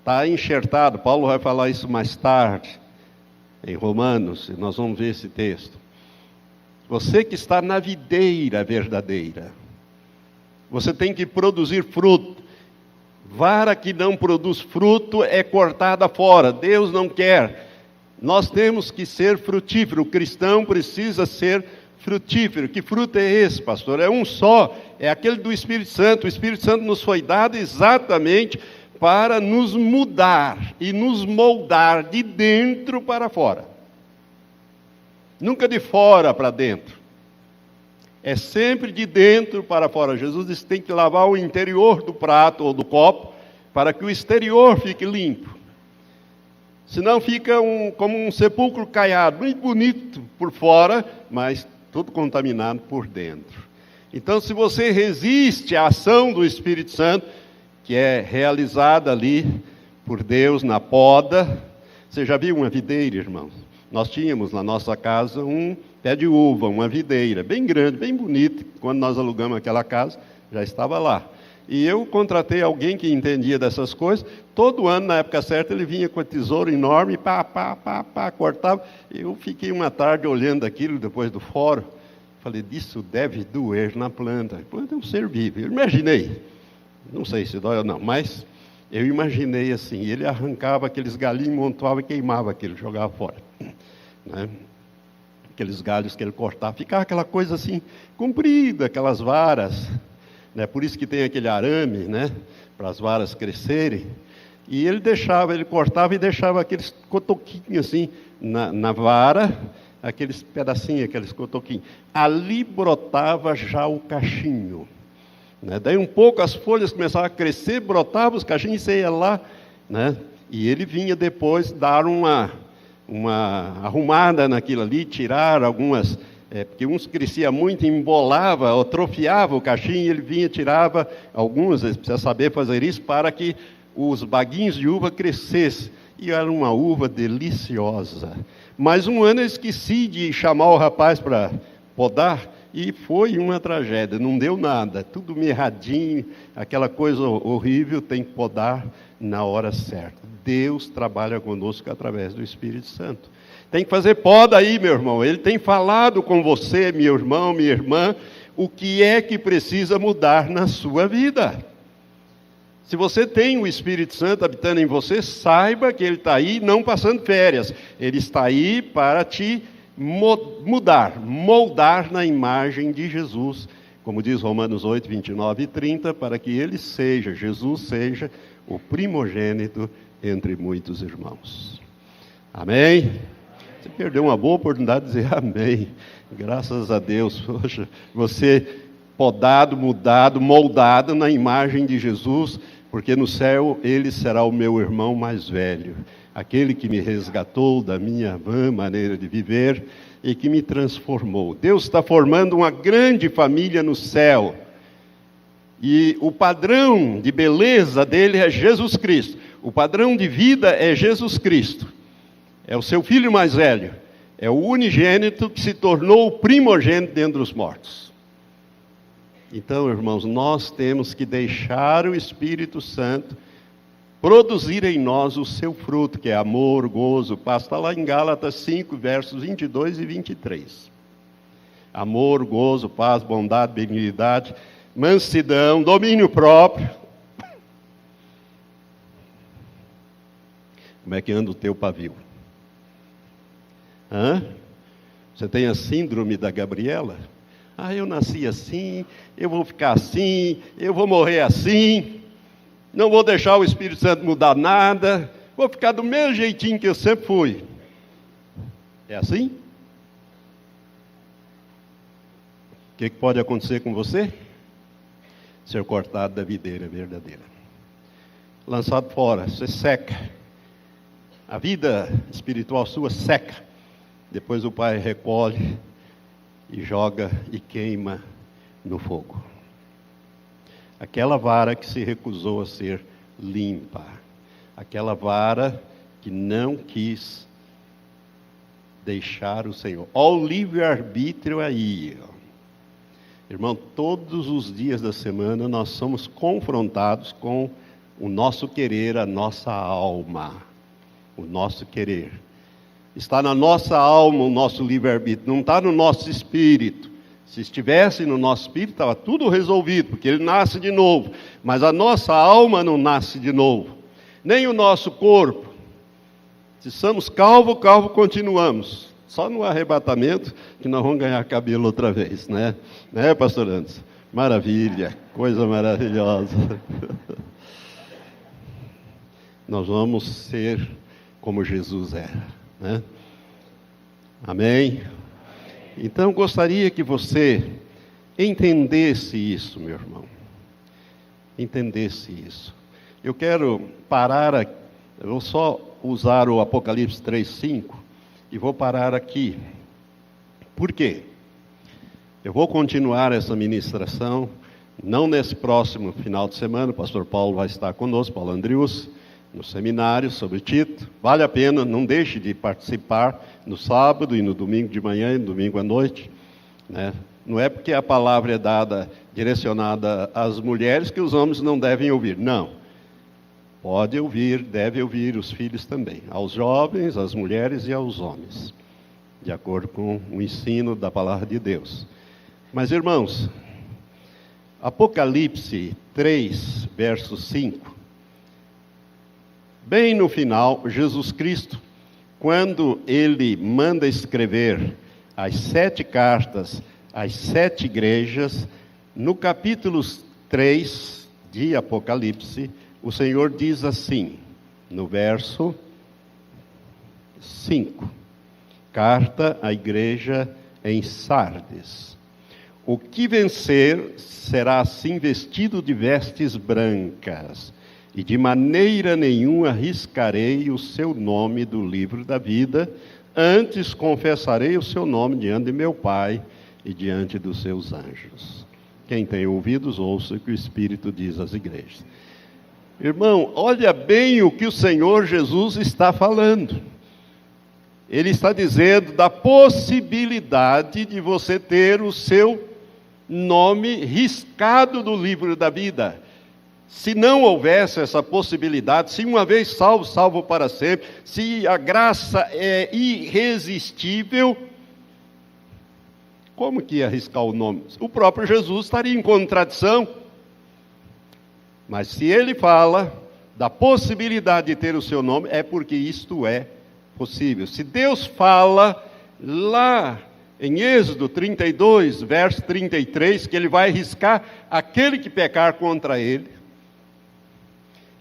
A: está enxertado. Paulo vai falar isso mais tarde, em Romanos, e nós vamos ver esse texto. Você que está na videira verdadeira, você tem que produzir fruto. Vara que não produz fruto é cortada fora. Deus não quer. Nós temos que ser frutífero. O cristão precisa ser frutífero. Que fruto é esse, pastor? É um só. É aquele do Espírito Santo. O Espírito Santo nos foi dado exatamente para nos mudar e nos moldar de dentro para fora. Nunca de fora para dentro. É sempre de dentro para fora. Jesus disse que tem que lavar o interior do prato ou do copo para que o exterior fique limpo. Senão fica como um sepulcro caiado, muito bonito por fora, mas tudo contaminado por dentro. Então, se você resiste à ação do Espírito Santo, que é realizada ali por Deus na poda. Você já viu uma videira, irmãos? Nós tínhamos na nossa casa um pé de uva, uma videira, bem grande, bem bonita. Quando nós alugamos aquela casa, já estava lá. E eu contratei alguém que entendia dessas coisas. Todo ano, na época certa, ele vinha com a tesoura enorme, cortava. Eu fiquei uma tarde olhando aquilo depois do fórum. Falei, disso deve doer na planta. A planta é um ser vivo. Eu imaginei. Não sei se dói ou não, mas eu imaginei assim. Ele arrancava aqueles galinhos, montava e queimava aquilo, jogava fora. Né? Aqueles galhos que ele cortava. Ficava aquela coisa assim, comprida, aquelas varas. Né? Por isso que tem aquele arame, né? Para as varas crescerem. E ele cortava e deixava aqueles cotoquinhos assim na vara, aqueles pedacinhos, aqueles cotoquinhos. Ali brotava já o cachinho. Né? Daí um pouco as folhas começavam a crescer, brotavam os cachinhos, você ia lá, né? E ele vinha depois dar uma arrumada naquilo ali, tirar algumas, porque uns crescia muito, embolava, atrofiava o cachinho, e ele vinha, tirava alguns, ele precisa saber fazer isso para que os baguinhos de uva crescessem. E era uma uva deliciosa. Mas um ano eu esqueci de chamar o rapaz para podar, e foi uma tragédia, não deu nada, tudo mirradinho, aquela coisa horrível, tem que podar na hora certa. Deus trabalha conosco através do Espírito Santo. Tem que fazer poda aí, meu irmão. Ele tem falado com você, meu irmão, minha irmã, o que é que precisa mudar na sua vida. Se você tem o Espírito Santo habitando em você, saiba que Ele está aí não passando férias. Ele está aí para te mudar, moldar na imagem de Jesus, como diz Romanos 8, 29 e 30, para que Jesus seja o primogênito entre muitos irmãos. Amém? Você perdeu uma boa oportunidade de dizer amém. Graças a Deus. Poxa, você podado, mudado, moldado na imagem de Jesus, porque no céu Ele será o meu irmão mais velho. Aquele que me resgatou da minha vã maneira de viver e que me transformou. Deus está formando uma grande família no céu. E o padrão de beleza dele é Jesus Cristo. O padrão de vida é Jesus Cristo. É o seu filho mais velho. É o unigênito que se tornou o primogênito dentre os mortos. Então, irmãos, nós temos que deixar o Espírito Santo produzir em nós o seu fruto, que é amor, gozo, paz. Está lá em Gálatas 5, versos 22 e 23. Amor, gozo, paz, bondade, benignidade, mansidão, domínio próprio. Como é que anda o teu pavio? Você tem a síndrome da Gabriela? Eu nasci assim, eu vou ficar assim, eu vou morrer assim, não vou deixar o Espírito Santo mudar nada, vou ficar do mesmo jeitinho que eu sempre fui. É assim? O que pode acontecer com você? Ser cortado da videira verdadeira. Lançado fora, você seca. A vida espiritual sua seca. Depois o Pai recolhe e joga e queima no fogo. Aquela vara que se recusou a ser limpa. Aquela vara que não quis deixar o Senhor. Olha o livre-arbítrio aí. Irmão, todos os dias da semana nós somos confrontados com o nosso querer, a nossa alma. O nosso querer. Está na nossa alma o nosso livre-arbítrio, não está no nosso espírito. Se estivesse no nosso espírito, estava tudo resolvido, porque ele nasce de novo. Mas a nossa alma não nasce de novo. Nem o nosso corpo. Se somos calvo, continuamos. Só no arrebatamento que nós vamos ganhar cabelo outra vez, né? Né, pastor Anderson? Maravilha, coisa maravilhosa. Nós vamos ser como Jesus era, né? Amém? Então, gostaria que você entendesse isso, meu irmão. Entendesse isso. Eu quero parar aqui, eu vou só usar o Apocalipse 3:5 e vou parar aqui. Por quê? Eu vou continuar essa ministração, não nesse próximo final de semana, o pastor Paulo vai estar conosco, Paulo Andrius, no seminário sobre Tito. Vale a pena, não deixe de participar no sábado e no domingo de manhã e no domingo à noite, né? Não é porque a palavra é direcionada às mulheres que os homens não devem ouvir, não. Pode ouvir, deve ouvir os filhos também, aos jovens, às mulheres e aos homens, de acordo com o ensino da palavra de Deus. Mas, irmãos, Apocalipse 3, verso 5, bem no final, Jesus Cristo, quando ele manda escrever as 7 cartas às 7 igrejas, no capítulo 3 de Apocalipse, o Senhor diz assim, no verso 5, carta à igreja em Sardes. O que vencer será assim vestido de vestes brancas, e de maneira nenhuma arriscarei o seu nome do livro da vida, antes confessarei o seu nome diante de meu Pai e diante dos seus anjos. Quem tem ouvidos, ouça o que o Espírito diz às igrejas. Irmão, olha bem o que o Senhor Jesus está falando. Ele está dizendo da possibilidade de você ter o seu nome riscado do livro da vida. Se não houvesse essa possibilidade, se uma vez salvo, salvo para sempre, se a graça é irresistível, como que ia arriscar o nome? O próprio Jesus estaria em contradição. Mas se ele fala da possibilidade de ter o seu nome, é porque isto é possível. Se Deus fala lá em Êxodo 32, verso 33, que ele vai arriscar aquele que pecar contra ele,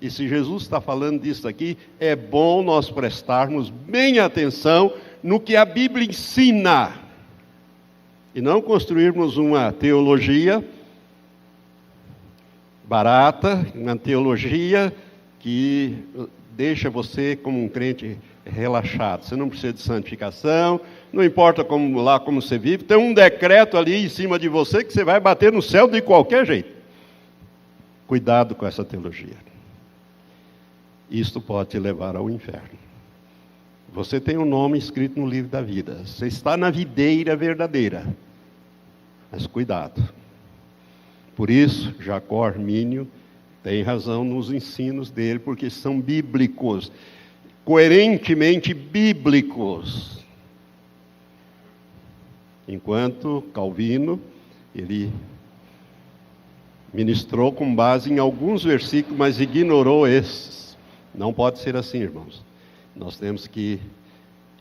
A: e se Jesus está falando disso aqui, é bom nós prestarmos bem atenção no que a Bíblia ensina, e não construirmos uma teologia barata, uma teologia que deixa você como um crente relaxado. Você não precisa de santificação, não importa como você vive, tem um decreto ali em cima de você que você vai bater no céu de qualquer jeito. Cuidado com essa teologia. Isto pode te levar ao inferno. Você tem um nome escrito no livro da vida. Você está na videira verdadeira. Mas cuidado. Por isso, Jacó Armínio tem razão nos ensinos dele, porque são bíblicos, coerentemente bíblicos. Enquanto Calvino, ele ministrou com base em alguns versículos, mas ignorou esses. Não pode ser assim, irmãos. Nós temos que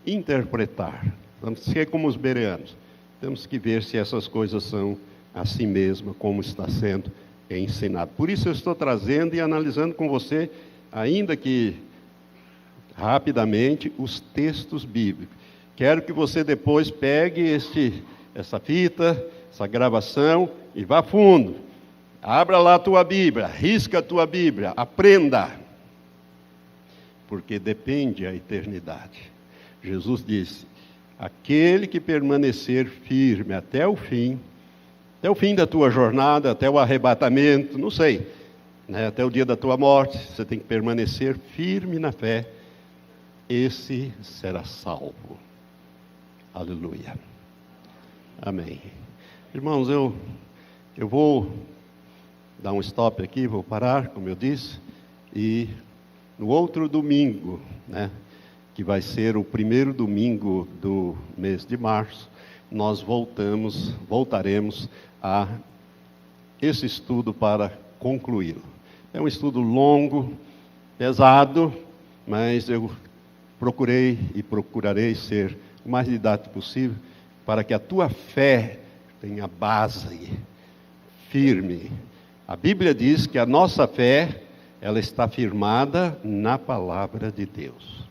A: interpretar. Temos que ser como os bereanos. Temos que ver se essas coisas são assim mesmo, como está sendo ensinado. Por isso eu estou trazendo e analisando com você, ainda que rapidamente, os textos bíblicos. Quero que você depois pegue essa fita, essa gravação e vá fundo. Abra lá a tua Bíblia, risca a tua Bíblia, aprenda. Porque depende a eternidade. Jesus disse: aquele que permanecer firme até o fim da tua jornada, até o arrebatamento, não sei, né, até o dia da tua morte, você tem que permanecer firme na fé, esse será salvo. Aleluia. Amém. Irmãos, eu vou dar um stop aqui, vou parar, como eu disse, e no outro domingo, né, que vai ser o primeiro domingo do mês de março, nós voltaremos a esse estudo para concluí-lo. É um estudo longo, pesado, mas eu procurei e procurarei ser o mais didático possível, para que a tua fé tenha base firme. A Bíblia diz que a nossa fé, ela está firmada na palavra de Deus.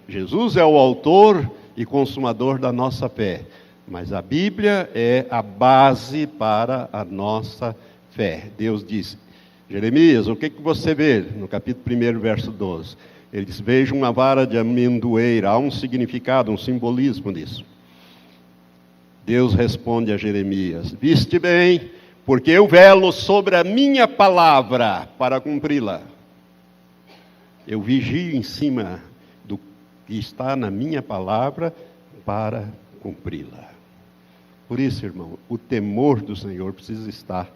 A: Jesus é o autor e consumador da nossa fé, mas a Bíblia é a base para a nossa fé. Deus disse: Jeremias, o que você vê? No capítulo 1, verso 12. Ele diz: vejo uma vara de amendoeira. Há um significado, um simbolismo nisso. Deus responde a Jeremias: viste bem, porque eu velo sobre a minha palavra para cumpri-la. Eu vigio em cima do que está na minha palavra para cumpri-la. Por isso, irmão, o temor do Senhor precisa estar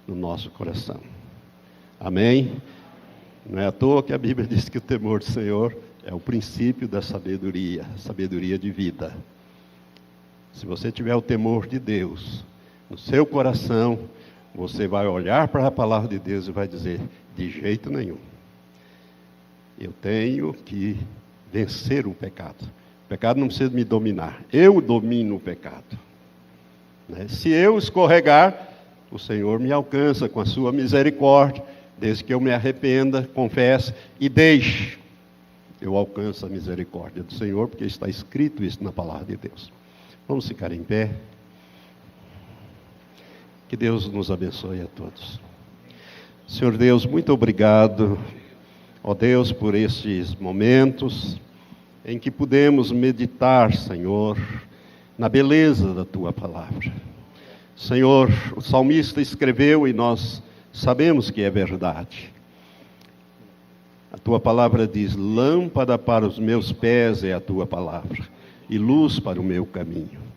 A: no nosso coração. Amém? Não é à toa que a Bíblia diz que o temor do Senhor é o princípio da sabedoria, sabedoria de vida. Se você tiver o temor de Deus no seu coração, você vai olhar para a palavra de Deus e vai dizer: de jeito nenhum. Eu tenho que vencer o pecado. O pecado não precisa me dominar. Eu domino o pecado. Se eu escorregar, o Senhor me alcança com a sua misericórdia, desde que eu me arrependa, confesse e deixe. Eu alcanço a misericórdia do Senhor, porque está escrito isso na palavra de Deus. Vamos ficar em pé. Que Deus nos abençoe a todos. Senhor Deus, muito obrigado, ó Deus, por estes momentos em que pudemos meditar, Senhor, na beleza da Tua palavra. Senhor, o salmista escreveu e nós sabemos que é verdade. A Tua palavra diz: lâmpada para os meus pés é a Tua palavra, e luz para o meu caminho.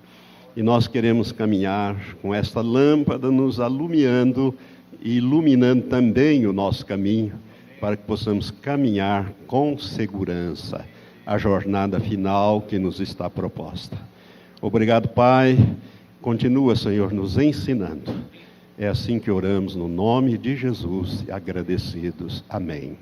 A: E nós queremos caminhar com esta lâmpada nos alumiando e iluminando também o nosso caminho, para que possamos caminhar com segurança a jornada final que nos está proposta. Obrigado, Pai. Continua, Senhor, nos ensinando. É assim que oramos no nome de Jesus, agradecidos. Amém.